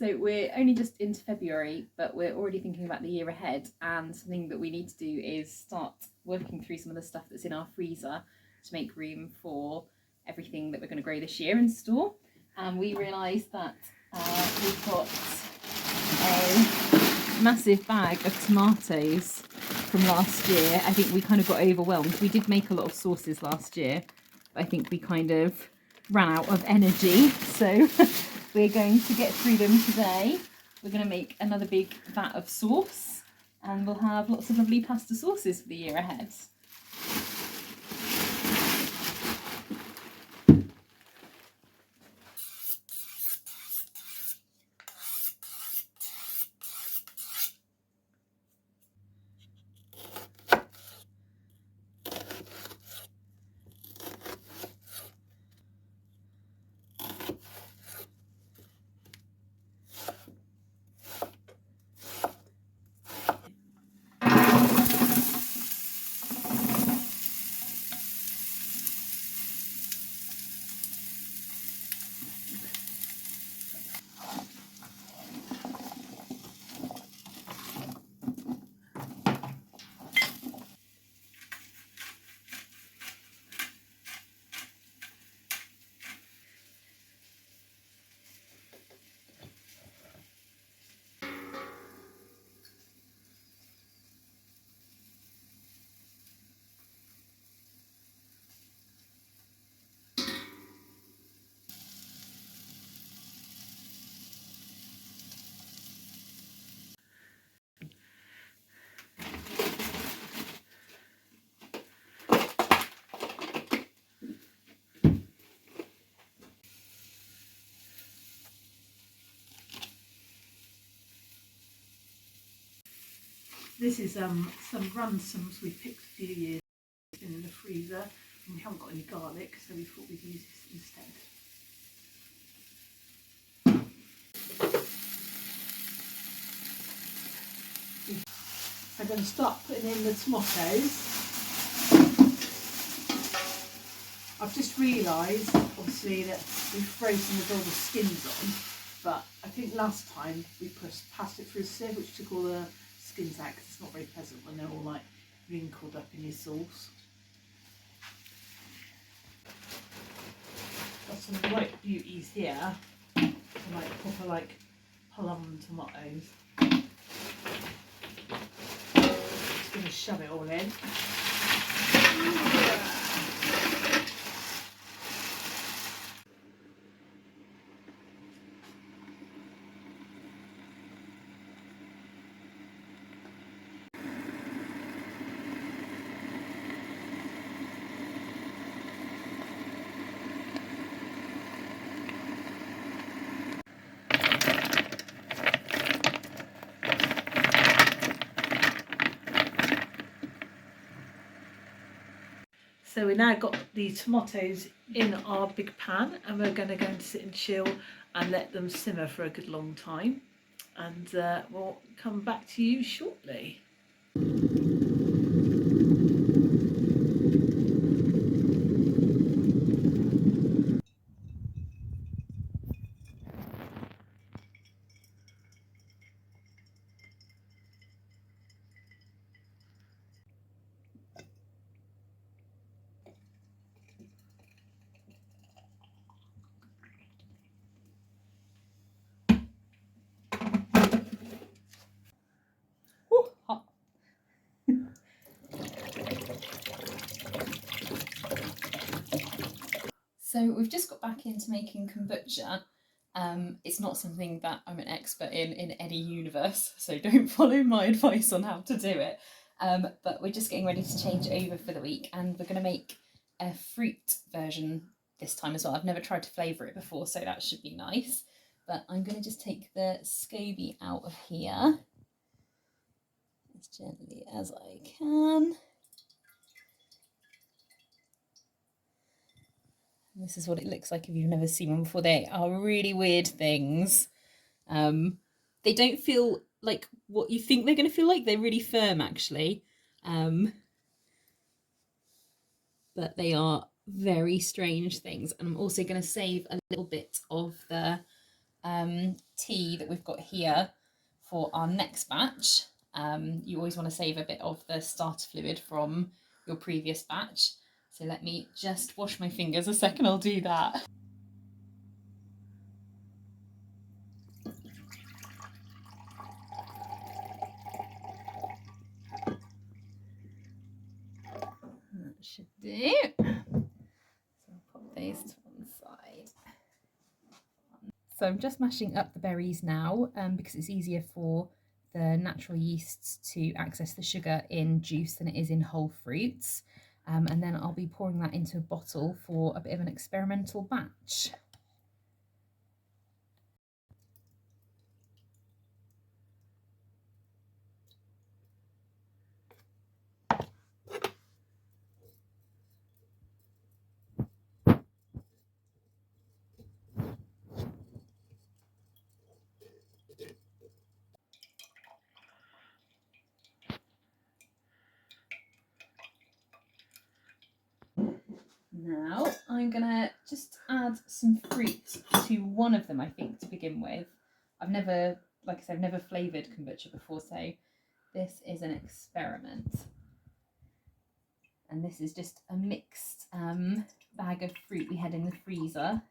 So we're only just into February, but we're already thinking about the year ahead, and something that we need to do is start working through some of the stuff that's in our freezer to make room for everything that we're going to grow this year and store. And we realised that we've got a massive bag of tomatoes from last year. I think we kind of got overwhelmed. We did make a lot of sauces last year, but I think we kind of ran out of energy, so we're going to get through them today. We're going to make another big vat of sauce, and we'll have lots of lovely pasta sauces for the year ahead. This is some Ransoms we picked a few years in the freezer, and we haven't got any garlic, so we thought we'd use this instead. I'm going to start putting in the tomatoes. I've just realised, obviously, that we've frozen with all the skins on, but I think last time we passed it through a sieve, which took all the skins out, because it's not very pleasant when they're all like wrinkled up in your sauce. Got some right beauties here, some like proper like plum tomatoes. Just going to shove it all in. So we now got the tomatoes in our big pan, and we're going to go and sit and chill and let them simmer for a good long time, and we'll come back to you shortly. Ooh, hot. So we've just got back into making kombucha. It's not something that I'm an expert in any universe, so don't follow my advice on how to do it. But we're just getting ready to change over for the week, and we're going to make a fruit version this time as well. I've never tried to flavour it before, so that should be nice. But I'm going to just take the SCOBY out of here as gently as I can. This is what it looks like if you've never seen one before. They are really weird things. They don't feel like what you think they're going to feel like. They're really firm, actually. But they are very strange things. And I'm also going to save a little bit of the tea that we've got here for our next batch. You always want to save a bit of the starter fluid from your previous batch. So let me just wash my fingers a second, I'll do that. That should do. So I'll pop those to one side. So I'm just mashing up the berries now because it's easier for the natural yeasts to access the sugar in juice than it is in whole fruits. And then I'll be pouring that into a bottle for a bit of an experimental batch. Now I'm gonna just add some fruit to one of them, I think, to begin with. I've never, like I said, I've never flavoured kombucha before, so this is an experiment. And this is just a mixed bag of fruit we had in the freezer.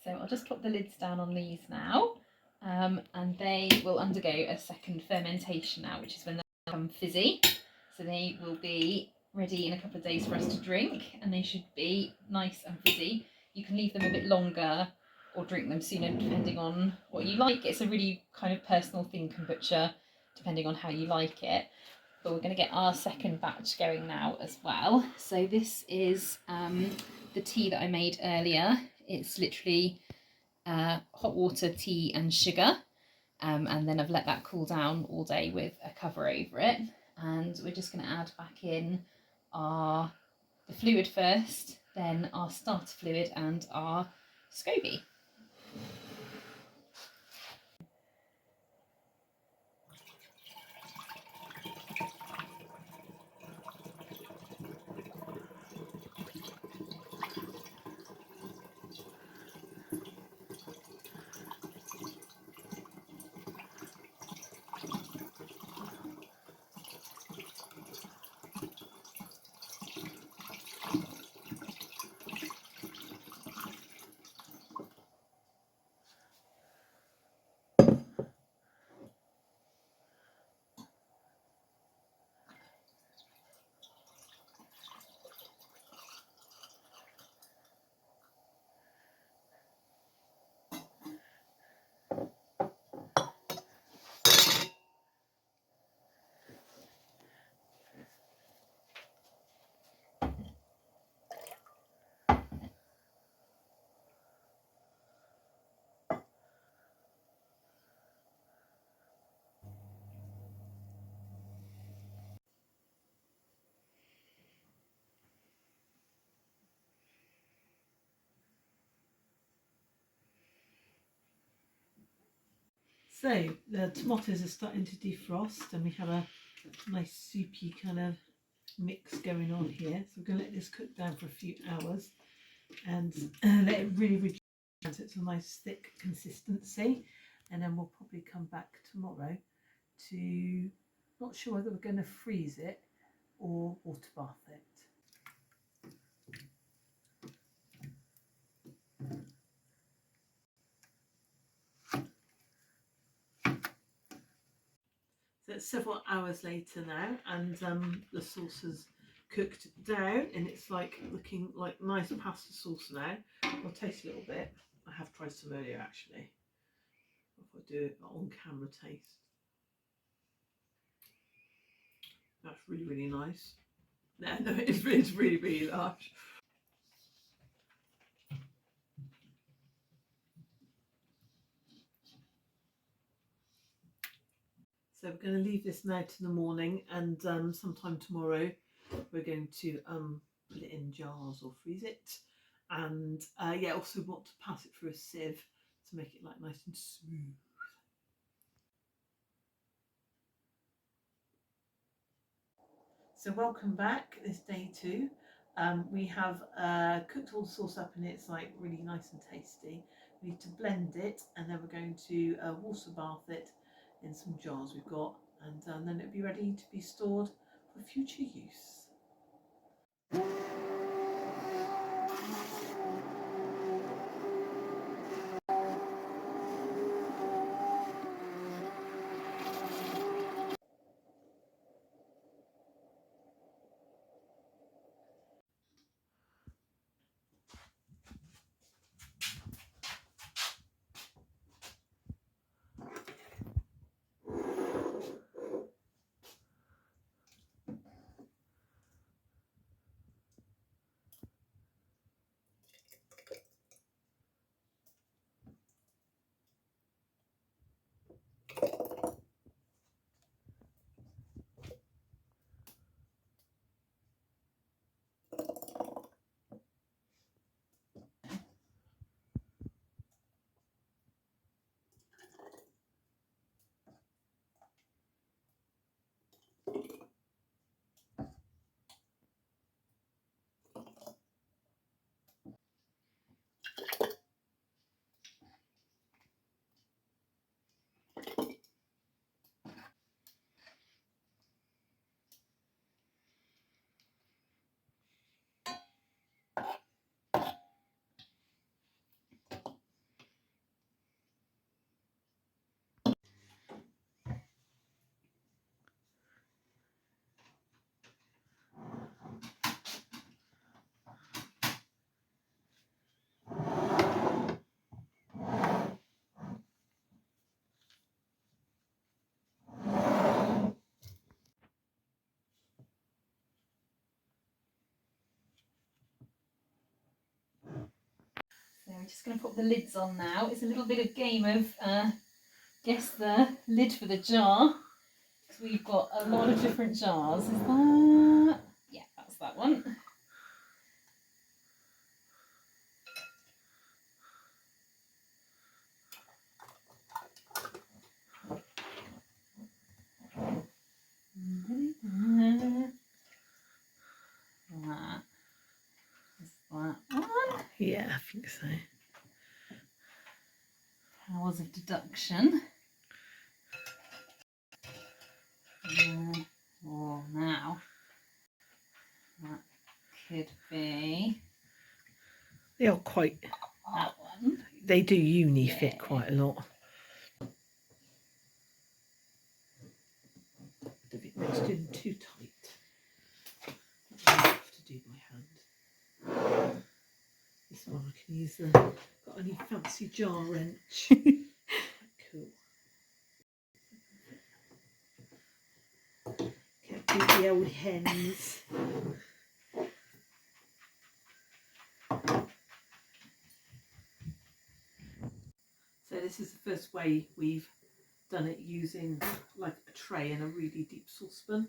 So I'll just put the lids down on these now, and they will undergo a second fermentation now, which is when they become fizzy. So they will be ready in a couple of days for us to drink, and they should be nice and fizzy. You can leave them a bit longer or drink them sooner, depending on what you like. It's a really kind of personal thing, kombucha, depending on how you like it. But we're going to get our second batch going now as well. So this is the tea that I made earlier. It's literally hot water, tea and sugar. And then I've let that cool down all day with a cover over it. And we're just going to add back in the fluid first, then our starter fluid and our SCOBY. So the tomatoes are starting to defrost and we have a nice soupy kind of mix going on here. So we're going to let this cook down for a few hours and let it really reduce. So it's a nice thick consistency, and then we'll probably come back tomorrow to, not sure whether we're going to freeze it or water bath it. So it's several hours later now, and the sauce has cooked down, and it's like looking like nice pasta sauce now. I'll taste a little bit. I have tried some earlier actually. If I do it on camera taste. That's really, really nice. No, it's really, really large. So we're going to leave this now to the morning, and sometime tomorrow we're going to put it in jars or freeze it. And yeah, also want to pass it through a sieve to make it like nice and smooth. So welcome back. It's day 2. We have cooked all the sauce up, and it's like really nice and tasty. We need to blend it, and then we're going to water bath it in some jars we've got, and then it'll be ready to be stored for future use. So we're just going to put the lids on now. It's a little bit of game of guess the lid for the jar, because we've got a lot of different jars. Is that? Yeah, that's that one. That is that one. Yeah, I think so. Powers of deduction. Oh, now that could be They are quite. that one. They do uni fit Yeah. quite a lot. If it mixed in too tight, I have to do by hand. This one I can use the got any fancy jar wrench. Cool. Can't beat the old hens. So this is the first way we've done it using like a tray and a really deep saucepan.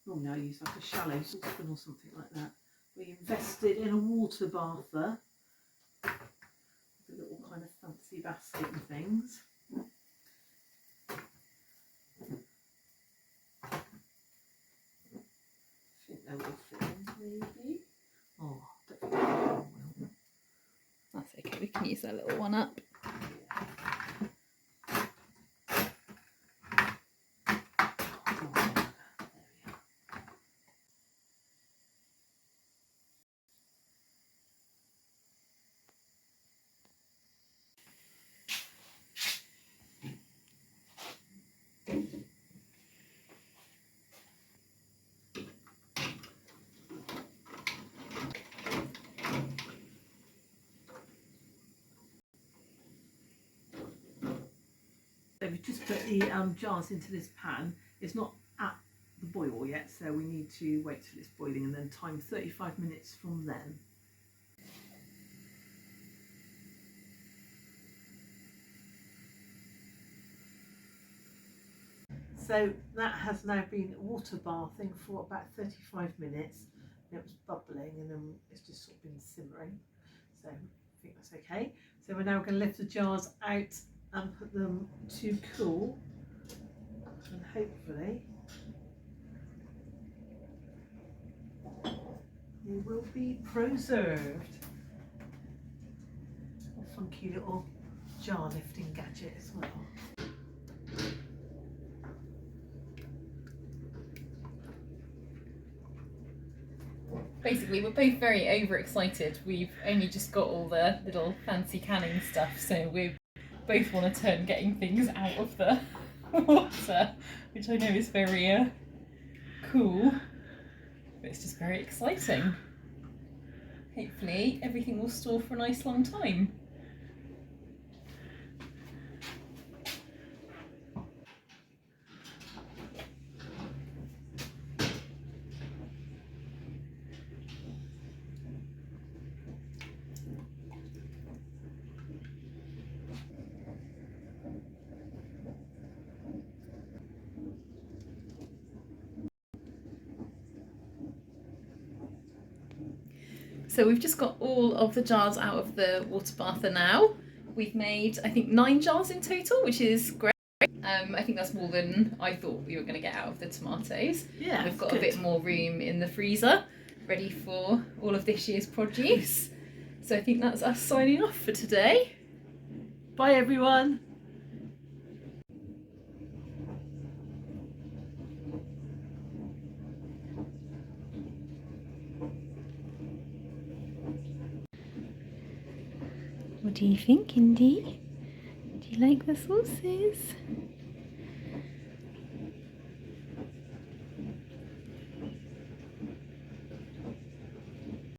Normally I use like a shallow saucepan or something like that. We invested in a water bather with a little kind of fancy basket and things. I think they will fit in maybe. Oh, I don't think they will. That's okay. can use that little one up. So we've just put the jars into this pan. It's not at the boil yet, so we need to wait till it's boiling and then time 35 minutes from then. So that has now been water bathing for about 35 minutes. It was bubbling and then it's just sort of been simmering. So I think that's okay. So we're now going to lift the jars out and put them to cool, and hopefully they will be preserved. A funky little jar lifting gadget as well. Basically, we're both very overexcited. We've only just got all the little fancy canning stuff, so we both want to turn getting things out of the water, which I know is very cool, but it's just very exciting. Hopefully everything will store for a nice long time. So we've just got all of the jars out of the water bather now. We've made, I think, 9 jars in total, which is great. I think that's more than I thought we were going to get out of the tomatoes. Yeah, we've got good. a bit more room in the freezer, ready for all of this year's produce. So I think that's us signing off for today. Bye everyone. What do you think, Indy? Do you like the sauces?